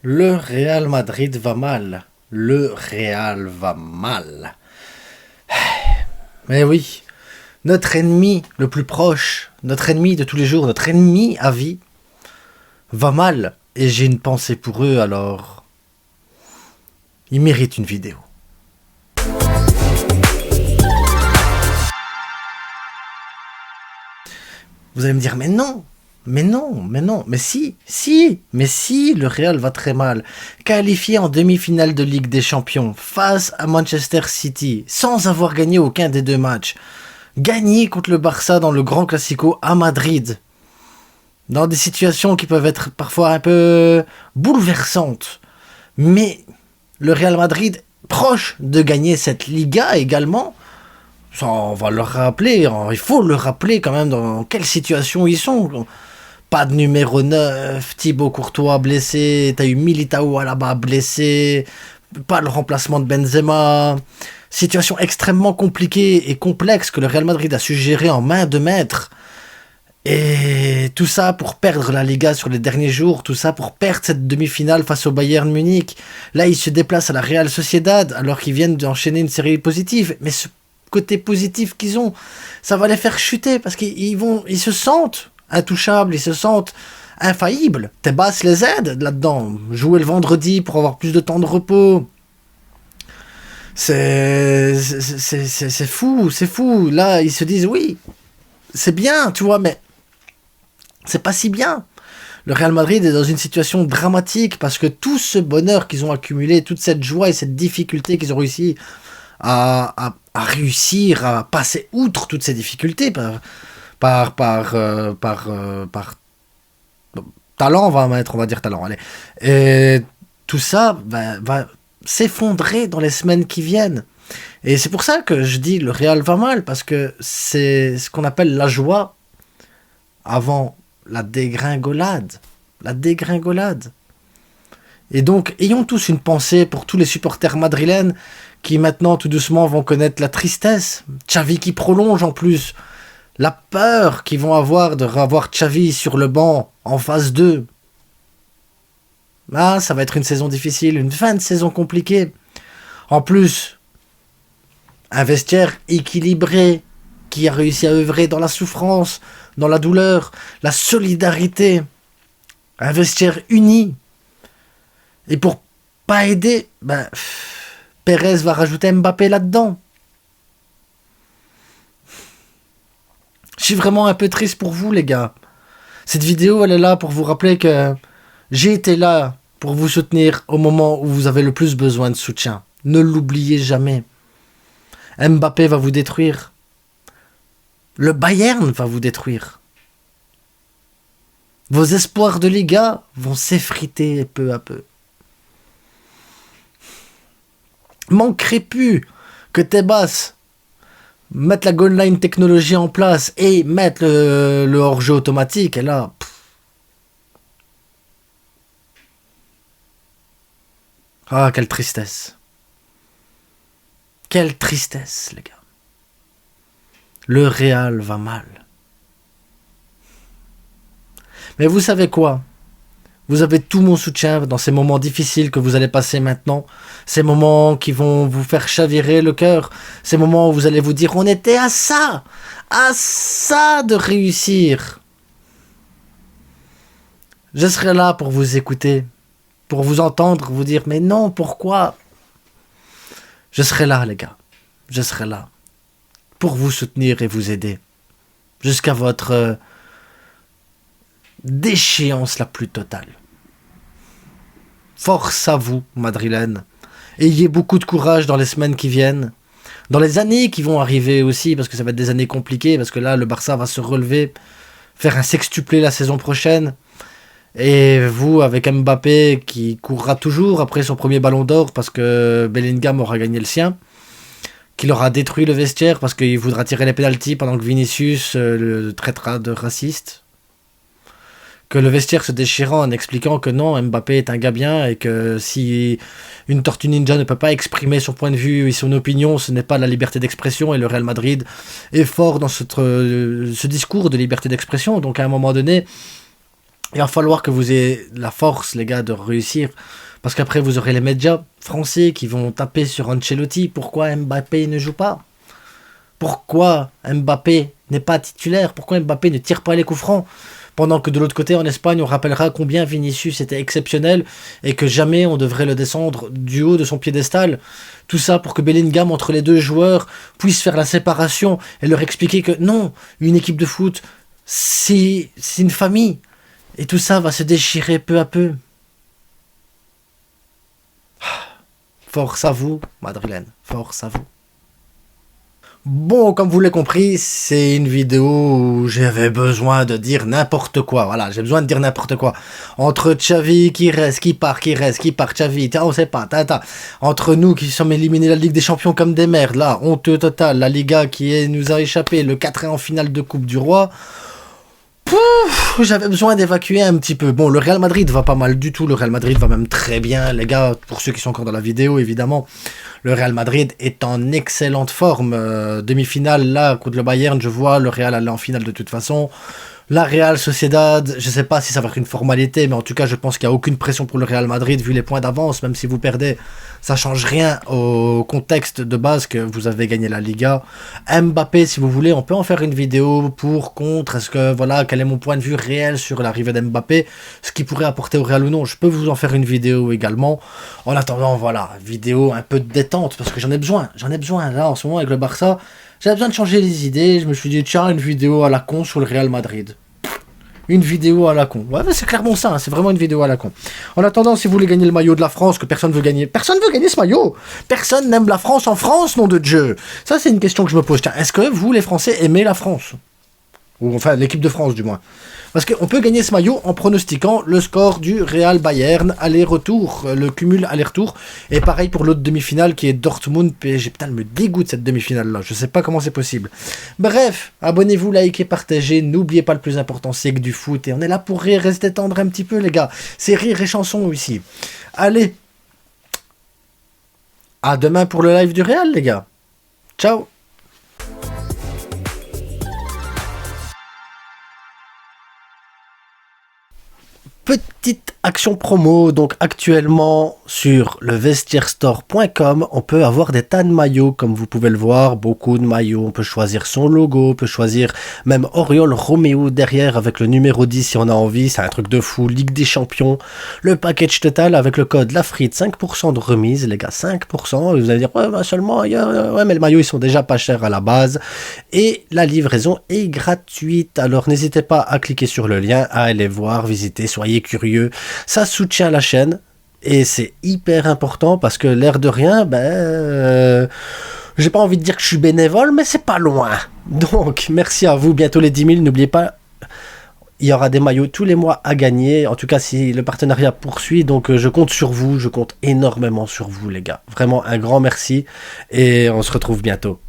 Le Real Madrid va mal. Le Real va mal. Mais oui, notre ennemi le plus proche, notre ennemi de tous les jours, notre ennemi à vie, va mal. Et j'ai une pensée pour eux, alors ils méritent une vidéo. Vous allez me dire, mais non, mais non, mais non, mais si, le Real va très mal. Qualifié en demi-finale de Ligue des Champions face à Manchester City, sans avoir gagné aucun des deux matchs. Gagné contre le Barça dans le Grand Classico à Madrid. Dans des situations qui peuvent être parfois un peu bouleversantes. Mais le Real Madrid, proche de gagner cette Liga également, ça, on va le rappeler, il faut le rappeler quand même dans quelle situation ils sont. Pas de numéro 9, Thibaut Courtois blessé, t'as eu Militao là-bas blessé, pas le remplacement de Benzema. Situation extrêmement compliquée et complexe que le Real Madrid a su gérer en main de maître. Et tout ça pour perdre la Liga sur les derniers jours, tout ça pour perdre cette demi-finale face au Bayern Munich. Là, ils se déplacent à la Real Sociedad alors qu'ils viennent d'enchaîner une série positive. Mais ce côté positif qu'ils ont, ça va les faire chuter parce ils se sentent intouchables, ils se sentent infaillibles. Tebas les aide là-dedans. Jouer le vendredi pour avoir plus de temps de repos. C'est fou, c'est fou. Là, ils se disent oui, c'est bien, tu vois, mais c'est pas si bien. Le Real Madrid est dans une situation dramatique parce que tout ce bonheur qu'ils ont accumulé, toute cette joie et cette difficulté qu'ils ont réussi à réussir à passer outre toutes ces difficultés par talent, on va dire talent, allez. Et tout ça va s'effondrer dans les semaines qui viennent. Et c'est pour ça que je dis le Real va mal, parce que c'est ce qu'on appelle la joie avant la dégringolade. La dégringolade. Et donc, ayons tous une pensée pour tous les supporters madrilènes qui maintenant, tout doucement, vont connaître la tristesse. Xavi qui prolonge en plus. La peur qu'ils vont avoir de revoir Xavi sur le banc en phase 2. Ah, ça va être une saison difficile, une fin de saison compliquée. En plus, un vestiaire équilibré qui a réussi à œuvrer dans la souffrance, dans la douleur, la solidarité. Un vestiaire uni. Et pour pas aider, Pérez va rajouter Mbappé là-dedans. Je suis vraiment un peu triste pour vous, les gars. Cette vidéo, elle est là pour vous rappeler que j'ai été là pour vous soutenir au moment où vous avez le plus besoin de soutien. Ne l'oubliez jamais. Mbappé va vous détruire. Le Bayern va vous détruire. Vos espoirs de Liga vont s'effriter peu à peu. Manquerait plus que Tebas mette la goal line technologie en place et mettre le hors-jeu automatique. Et là, ah, quelle tristesse. Quelle tristesse, les gars. Le Real va mal. Mais vous savez quoi ? Vous avez tout mon soutien dans ces moments difficiles que vous allez passer maintenant. Ces moments qui vont vous faire chavirer le cœur. Ces moments où vous allez vous dire, on était à ça de réussir. Je serai là pour vous écouter, pour vous entendre, vous dire, mais non, pourquoi ? Je serai là, les gars. Je serai là pour vous soutenir et vous aider jusqu'à votre déchéance la plus totale. Force à vous, madrilènes. Ayez beaucoup de courage dans les semaines qui viennent, dans les années qui vont arriver aussi, parce que ça va être des années compliquées, parce que là, le Barça va se relever, faire un sextuplé la saison prochaine. Et vous, avec Mbappé, qui courra toujours après son premier ballon d'or, parce que Bellingham aura gagné le sien, qu'il aura détruit le vestiaire, parce qu'il voudra tirer les pénaltys pendant que Vinicius le traitera de raciste. Que le vestiaire se déchirant en expliquant que non, Mbappé est un gars bien et que si une Tortue Ninja ne peut pas exprimer son point de vue et son opinion, ce n'est pas la liberté d'expression, et le Real Madrid est fort dans ce discours de liberté d'expression. Donc à un moment donné, Il va falloir que vous ayez la force, les gars, de réussir. Parce qu'après, vous aurez les médias français qui vont taper sur Ancelotti. Pourquoi Mbappé ne joue pas? Pourquoi Mbappé n'est pas titulaire? Pourquoi Mbappé ne tire pas les coups francs? Pendant que de l'autre côté, en Espagne, on rappellera combien Vinicius était exceptionnel et que jamais on devrait le descendre du haut de son piédestal. Tout ça pour que Bellingham, entre les deux joueurs, puisse faire la séparation et leur expliquer que non, une équipe de foot, c'est une famille. Et tout ça va se déchirer peu à peu. Force à vous, Madrilène. Force à vous. Bon, comme vous l'avez compris, c'est une vidéo où j'avais besoin de dire n'importe quoi. Voilà, j'ai besoin de dire n'importe quoi. Entre Xavi qui reste, qui part, Xavi, on sait pas, Entre nous qui sommes éliminés de la Ligue des Champions comme des merdes, là, honteux total, la Liga nous a échappé, le 4 en finale de Coupe du Roi. Pouf, j'avais besoin d'évacuer un petit peu. Bon, le Real Madrid va pas mal du tout, le Real Madrid va même très bien, les gars, pour ceux qui sont encore dans la vidéo, évidemment. Le Real Madrid est en excellente forme. Demi-finale, là, contre le Bayern, je vois le Real aller en finale de toute façon. La Real Sociedad, je sais pas si ça va être une formalité, mais en tout cas, je pense qu'il n'y a aucune pression pour le Real Madrid, vu les points d'avance, même si vous perdez, ça change rien au contexte de base que vous avez gagné la Liga. Mbappé, si vous voulez, on peut en faire une vidéo pour, contre, est-ce que, voilà, quel est mon point de vue réel sur l'arrivée d'Mbappé, ce qu'il pourrait apporter au Real ou non, je peux vous en faire une vidéo également. En attendant, voilà, vidéo un peu de détente, parce que j'en ai besoin, là, en ce moment, avec le Barça. J'avais besoin de changer les idées, je me suis dit, tiens, une vidéo à la con sur le Real Madrid. Une vidéo à la con. Ouais, c'est clairement ça, hein, c'est vraiment une vidéo à la con. En attendant, si vous voulez gagner le maillot de la France, que personne veut gagner ce maillot. Personne n'aime la France en France, nom de Dieu. Ça, c'est une question que je me pose. Tiens, est-ce que vous, les Français, aimez la France? Ou enfin, l'équipe de France, du moins. Parce qu'on peut gagner ce maillot en pronostiquant le score du Real Bayern, aller-retour, le cumul aller-retour. Et pareil pour l'autre demi-finale qui est Dortmund PSG. Putain, elle me dégoûte cette demi-finale-là. Je sais pas comment c'est possible. Bref, abonnez-vous, likez, partagez. N'oubliez pas le plus important, c'est que du foot. Et on est là pour rire, rester tendre un petit peu, les gars. C'est rire et chanson ici. Allez. À demain pour le live du Real, les gars. Ciao. Petite action promo, donc actuellement sur le vestierstore.com, on peut avoir des tas de maillots, comme vous pouvez le voir, beaucoup de maillots, on peut choisir son logo, on peut choisir même Oriol Roméo derrière avec le numéro 10 si on a envie, c'est un truc de fou, Ligue des Champions, le package total avec le code LAFRITE, 5% de remise, les gars, 5%, et vous allez dire, ouais, bah seulement, ouais, mais les maillots, ils sont déjà pas chers à la base, et la livraison est gratuite, alors n'hésitez pas à cliquer sur le lien, à aller voir, visiter, soyez curieux, ça soutient la chaîne et c'est hyper important parce que l'air de rien, j'ai pas envie de dire que je suis bénévole, mais c'est pas loin. Donc merci à vous, bientôt les 10 000, n'oubliez pas, il y aura des maillots tous les mois à gagner, en tout cas si le partenariat poursuit, donc je compte sur vous, je compte énormément sur vous les gars, vraiment un grand merci et on se retrouve bientôt.